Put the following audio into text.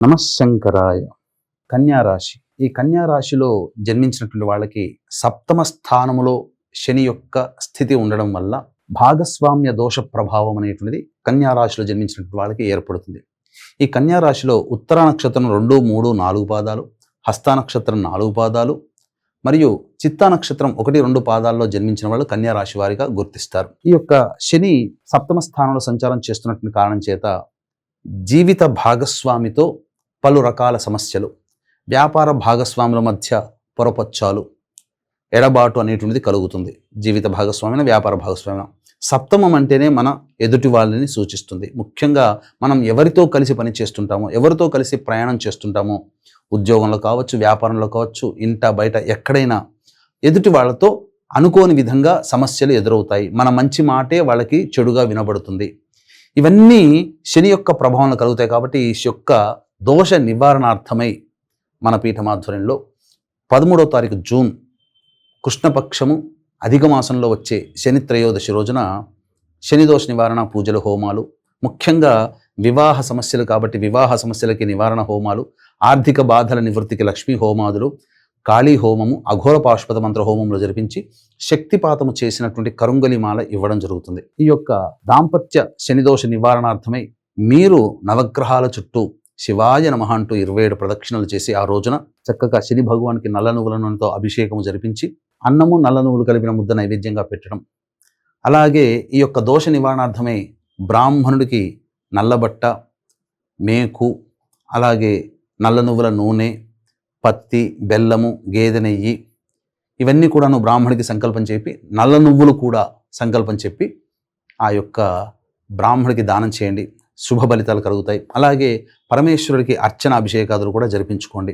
నమశంకరాయ. కన్యారాశి. ఈ కన్యారాశిలో జన్మించినటువంటి వాళ్ళకి సప్తమ స్థానములో శని యొక్క స్థితి ఉండడం వల్ల భాగస్వామ్య దోష ప్రభావం అనేటువంటిది కన్యారాశిలో జన్మించినటువంటి వాళ్ళకి ఏర్పడుతుంది. ఈ కన్యారాశిలో ఉత్తర నక్షత్రం 2, 3, 4 పాదాలు, హస్త నక్షత్రం 4 పాదాలు మరియు చిత్తా నక్షత్రం 1, 2 పాదాల్లో జన్మించిన వాళ్ళు కన్యారాశి వారిగా గుర్తిస్తారు. ఈ యొక్క శని సప్తమ స్థానంలో సంచారం చేస్తున్నటువంటి కారణం చేత జీవిత భాగస్వామితో పలు రకాల సమస్యలు, వ్యాపార భాగస్వాముల మధ్య పొరపచ్చాలు, ఎడబాటు అనేటువంటిది కలుగుతుంది. జీవిత భాగస్వామిన, వ్యాపార భాగస్వామిన. సప్తమం అంటేనే మన ఎదుటి వాళ్ళని సూచిస్తుంది. ముఖ్యంగా మనం ఎవరితో కలిసి పని చేస్తుంటామో, ఎవరితో కలిసి ప్రయాణం చేస్తుంటామో, ఉద్యోగంలో కావచ్చు, వ్యాపారంలో కావచ్చు, ఇంట బయట ఎక్కడైనా ఎదుటి వాళ్ళతో అనుకోని విధంగా సమస్యలు ఎదురవుతాయి. మన మంచి మాటే వాళ్ళకి చెడుగా వినబడుతుంది. ఇవన్నీ శని యొక్క ప్రభావంలో కలుగుతాయి. కాబట్టి ఈ యొక్క దోష నివారణార్థమై మన పీఠమాధ్వర్యంలో 13వ తారీఖు జూన్ కృష్ణపక్షము అధిక మాసంలో వచ్చే శని త్రయోదశి రోజున శని దోష నివారణ పూజలు, హోమాలు, ముఖ్యంగా వివాహ సమస్యలు కాబట్టి వివాహ సమస్యలకి నివారణ హోమాలు, ఆర్థిక బాధల నివృత్తికి లక్ష్మీ హోమాదులు, కాళీ హోమము, అఘోర పాశుపత మంత్ర హోమంలో జరిపించి శక్తిపాతము చేసినటువంటి కరుంగలిమాల ఇవ్వడం జరుగుతుంది. ఈ యొక్క దాంపత్య శనిదోష నివారణార్థమై మీరు నవగ్రహాల చుట్టూ శివాయ నమః అంటూ 27 ప్రదక్షిణలు చేసి ఆ రోజున చక్కగా శని భగవానికి నల్ల నువ్వుల నూనెతో అభిషేకము జరిపించి అన్నము నల్ల నువ్వులు కలిపిన ముద్ద నైవేద్యంగా పెట్టడం. అలాగే ఈ యొక్క దోష నివారణార్థమై బ్రాహ్మణుడికి నల్లబట్ట, మేకు, అలాగే నల్ల నువ్వుల నూనె, పత్తి, బెల్లము, గేదె నెయ్యి ఇవన్నీ కూడాను బ్రాహ్మడికి సంకల్పం చెప్పి, నల్ల నువ్వులు కూడా సంకల్పం చెప్పి ఆ యొక్క బ్రాహ్మడికి దానం చేయండి. శుభ ఫలితాలు కలుగుతాయి. అలాగే పరమేశ్వరుడికి అర్చన అభిషేకాదులు కూడా జరిపించుకోండి.